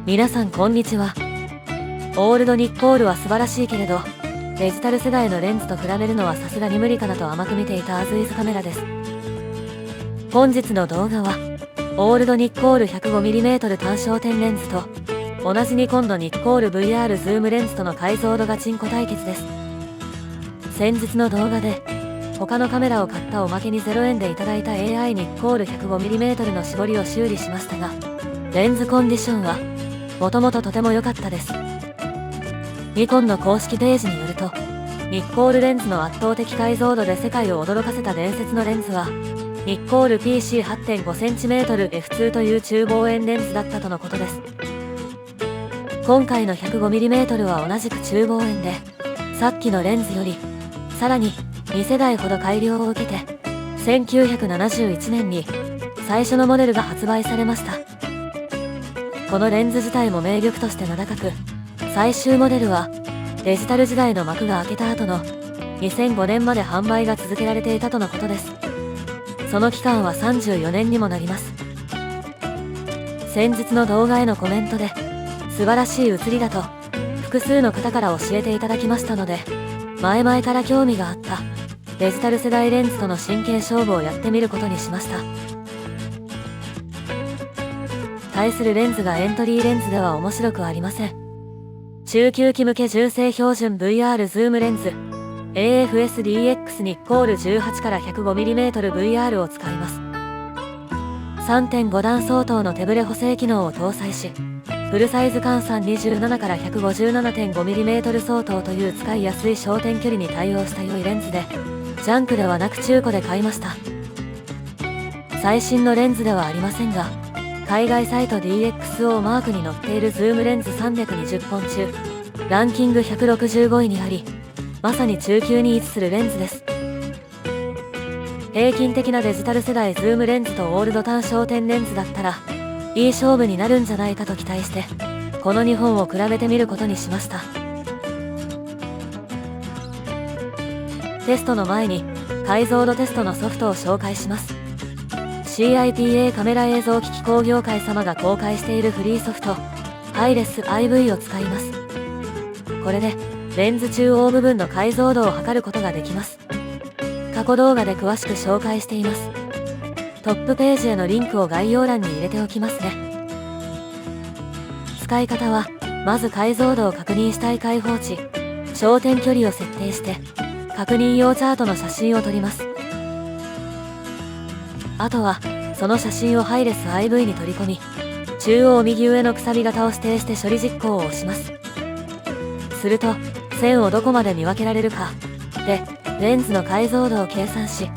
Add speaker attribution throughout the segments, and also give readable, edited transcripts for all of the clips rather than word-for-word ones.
Speaker 1: 皆さんこんにちは。オールドニッコールは素晴らしいけれど、デジタル世代のレンズと比べるのはさすがに無理かなと甘く見ていたアズイズカメラです。本日の動画は、オールドニッコール 105mm 単焦点レンズと、同じニコンのニッコール VR ズームレンズとの解像度ガチンコ対決です。先日の動画で、他のカメラを買ったおまけに0円でいただいた AI ニッコール 105mm の絞りを修理しましたが、レンズコンディションは、もともととても良かったです。ニコンの公式ページによると、ニッコールレンズの圧倒的解像度で世界を驚かせた伝説のレンズは、ニッコール PC8.5cm F2 という中望遠レンズだったとのことです。今回の 105mm は同じく中望遠で、さっきのレンズより、さらに2世代ほど改良を受けて、1971年に最初のモデルが発売されました。このレンズ自体も名玉として名高く、最終モデルはデジタル時代の幕が開けた後の2005年まで販売が続けられていたとのことです。その期間は34年にもなります。先日の動画へのコメントで、素晴らしい写りだと複数の方から教えていただきましたので、前々から興味があったデジタル世代レンズとの真剣勝負をやってみることにしました。対するレンズがエントリーレンズでは面白くありません。中級機向け純正標準 VR ズームレンズ AFS-DX ニッコール18から 105mm VR を使います。3.5 段相当の手ブレ補正機能を搭載し、フルサイズ換算27から 157.5mm 相当という使いやすい焦点距離に対応した良いレンズで、ジャンクではなく中古で買いました。最新のレンズではありませんが、海外サイト DXO マークに載っているズームレンズ320本中、ランキング165位にあり、まさに中級に位置するレンズです。平均的なデジタル世代ズームレンズとオールド単焦点レンズだったら、いい勝負になるんじゃないかと期待して、この2本を比べてみることにしました。テストの前に、解像度テストのソフトを紹介します。CIPA カメラ映像機器工業会様が公開しているフリーソフト、ハイレス IV を使います。これで、レンズ中央部分の解像度を測ることができます。過去動画で詳しく紹介しています。トップページへのリンクを概要欄に入れておきますね。使い方は、まず解像度を確認したい開放値、焦点距離を設定して、確認用チャートの写真を撮ります。あとは、その写真をハイレス IV に取り込み、中央右上のくさび型を指定して処理実行を押します。すると、線をどこまで見分けられるか、で、レンズの解像度を計算し、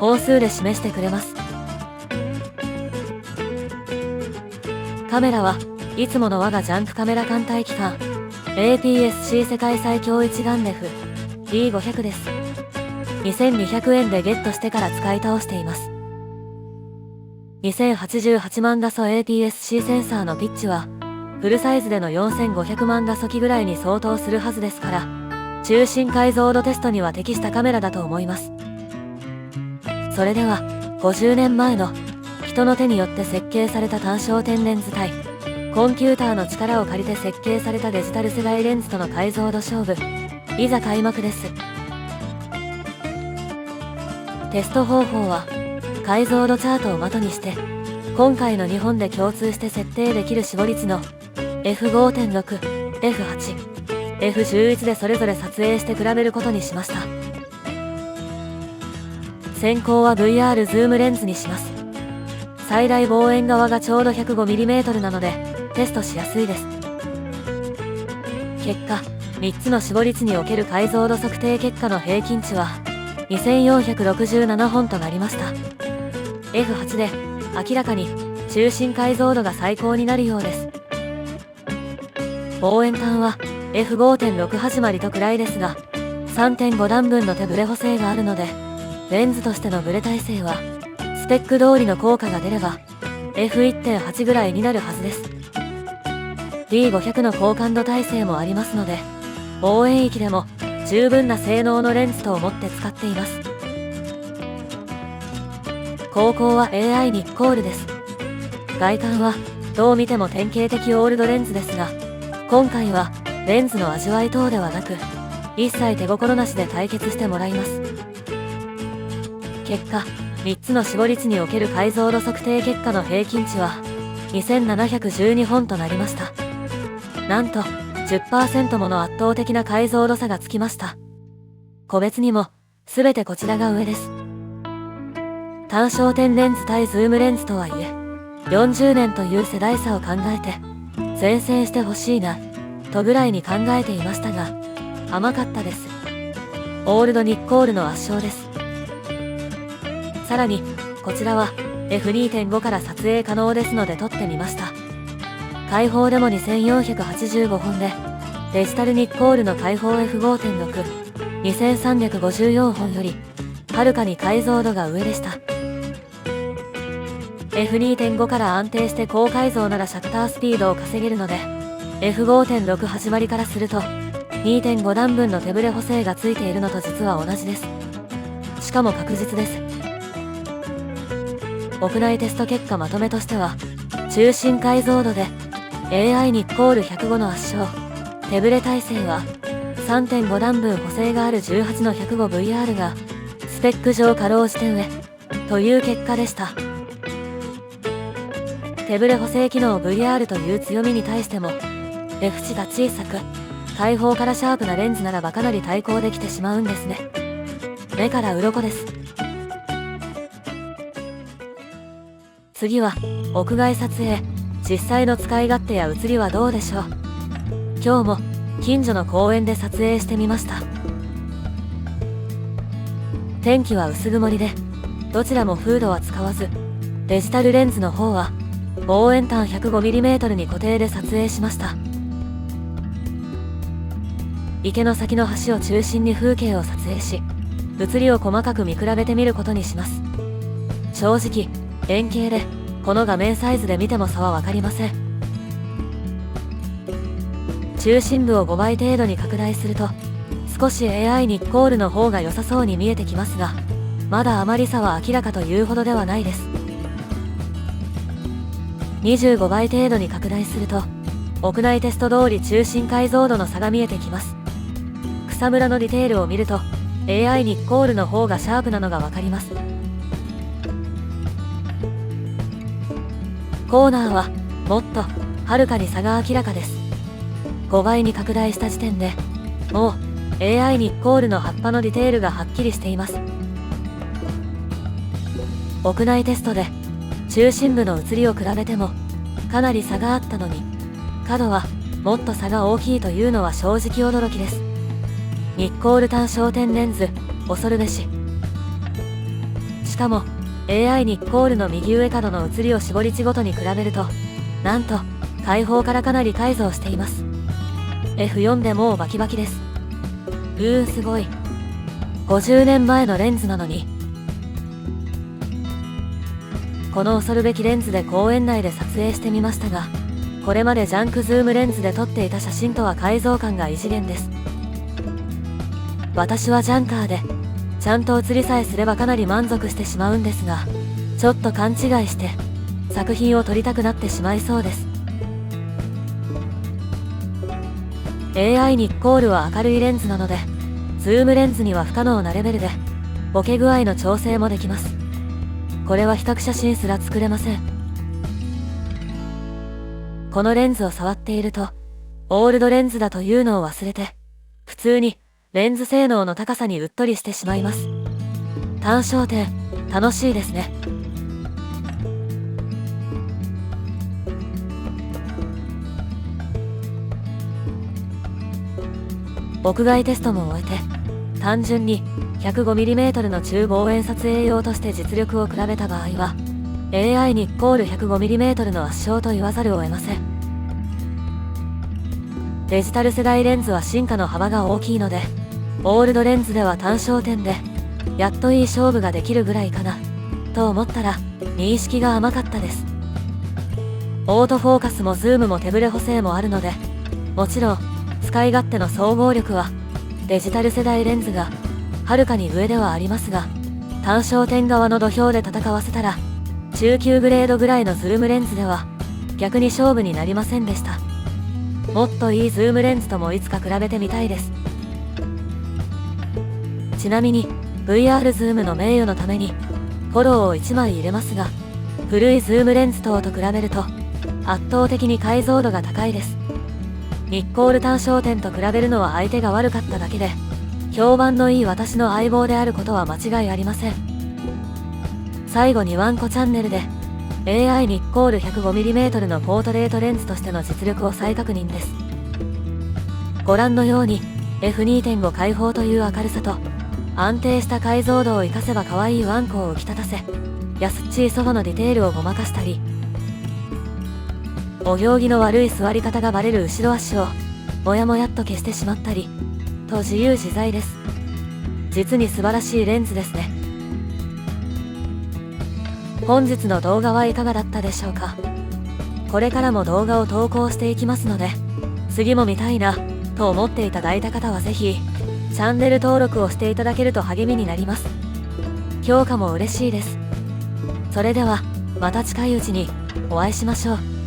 Speaker 1: 本数で示してくれます。カメラはいつもの我がジャンクカメラ艦隊機関、APS-C 世界最強一眼レフ、D500 です。2200円でゲットしてから使い倒しています。2088万画素 APS-C センサーのピッチは、フルサイズでの4500万画素機ぐらいに相当するはずですから、中心解像度テストには適したカメラだと思います。それでは、50年前の人の手によって設計された単焦点レンズ対、コンピューターの力を借りて設計されたデジタル世代レンズとの解像度勝負、いざ開幕です。テスト方法は、解像度チャートを的にして、今回の2本で共通して設定できる絞率の F5.6、F8、F11 でそれぞれ撮影して比べることにしました。先行は VR ズームレンズにします。最大望遠側がちょうど 105mm なので、テストしやすいです。結果、3つの絞率における解像度測定結果の平均値は、2467本となりました。F8 で明らかに中心解像度が最高になるようです。望遠端は F5.6 始まりと暗いですが、3.5 段分の手ブレ補正があるので、レンズとしてのブレ耐性はスペック通りの効果が出れば F1.8 ぐらいになるはずです。D500 の高感度耐性もありますので、望遠域でも十分な性能のレンズと思って使っています。後攻は AI ニッコールです。外観はどう見ても典型的オールドレンズですが、今回はレンズの味わい等ではなく、一切手心なしで対決してもらいます。結果、3つの絞り値における解像度測定結果の平均値は2712本となりました。なんと 10% もの圧倒的な解像度差がつきました。個別にも全てこちらが上です。単焦点レンズ対ズームレンズとはいえ、40年という世代差を考えて前線してほしいなとぐらいに考えていましたが、甘かったです。オールドニッコールの圧勝です。さらにこちらは F2.5 から撮影可能ですので撮ってみました。開放でも2485本で、デジタルニッコールの開放 F5.6、2354本よりはるかに解像度が上でした。F2.5 から安定して高解像ならシャッタースピードを稼げるので、F5.6 始まりからすると 2.5 段分の手ブレ補正がついているのと実は同じです。しかも確実です。屋内テスト結果まとめとしては、中心解像度で AI ニッコール105の圧勝、手ブレ耐性は 3.5 段分補正がある18の 105VR がスペック上かろうじて上という結果でした。手ブレ補正機能 VR という強みに対しても F 値が小さく開放からシャープなレンズならばかなり対抗できてしまうんですね。目から鱗です。次は屋外撮影、実際の使い勝手や写りはどうでしょう。今日も近所の公園で撮影してみました。天気は薄曇りで、どちらもフードは使わず、デジタルレンズの方は望遠端 105mm に固定で撮影しました。池の先の橋を中心に風景を撮影し、写りを細かく見比べてみることにします。正直円形でこの画面サイズで見ても差はわかりません。中心部を5倍程度に拡大すると少し AI ニッコールの方が良さそうに見えてきますが、まだあまり差は明らかというほどではないです。25倍程度に拡大すると屋内テスト通り中心解像度の差が見えてきます。草むらのディテールを見ると AI ニッコールの方がシャープなのがわかります。コーナーはもっとはるかに差が明らかです。5倍に拡大した時点でもう AI ニッコールの葉っぱのディテールがはっきりしています。屋内テストで中心部の写りを比べてもかなり差があったのに、角はもっと差が大きいというのは正直驚きです。ニッコール単焦点レンズ恐るべし。しかもAI ニッコールの右上角の写りを絞り値ごとに比べると、なんと開放からかなり改造しています。F4 でもうバキバキです。すごい。50年前のレンズなのに。この恐るべきレンズで公園内で撮影してみましたが、これまでジャンクズームレンズで撮っていた写真とは解像感が異次元です。私はジャンカーでちゃんと写りさえすればかなり満足してしまうんですが、ちょっと勘違いして作品を撮りたくなってしまいそうです。AI ニッコールは明るいレンズなので、ズームレンズには不可能なレベルでボケ具合の調整もできます。これは比較写真すら作れません。このレンズを触っているとオールドレンズだというのを忘れて、普通にレンズ性能の高さにうっとりしてしまいます。単焦点楽しいですね。屋外テストも終えて、単純に 105mm の中望遠撮影用として実力を比べた場合は AI ニッコール 105mm の圧勝と言わざるを得ません。デジタル世代レンズは進化の幅が大きいので、オールドレンズでは単焦点でやっといい勝負ができるぐらいかなと思ったら認識が甘かったです。オートフォーカスもズームも手ブレ補正もあるので、もちろん使い勝手の総合力はデジタル世代レンズがはるかに上ではありますが、単焦点側の土俵で戦わせたら中級グレードぐらいのズームレンズでは逆に勝負になりませんでした。もっといいズームレンズともいつか比べてみたいです。ちなみに VR ズームの名誉のためにフォローを1枚入れますが、古いズームレンズ等と比べると圧倒的に解像度が高いです。ニッコール単焦点と比べるのは相手が悪かっただけで、評判のいい私の相棒であることは間違いありません。最後にワンコチャンネルで AI ニッコール 105mm のポートレートレンズとしての実力を再確認です。ご覧のように F2.5 開放という明るさと安定した解像度を活かせば可愛いワンコを浮き立たせ、安っちいソファのディテールをごまかしたり、お行儀の悪い座り方がバレる後ろ足をもやもやっと消してしまったりと自由自在です。実に素晴らしいレンズですね。本日の動画はいかがだったでしょうか。これからも動画を投稿していきますので、次も見たいなと思っていただいた方はぜひチャンネル登録をしていただけると励みになります。評価も嬉しいです。それではまた近いうちにお会いしましょう。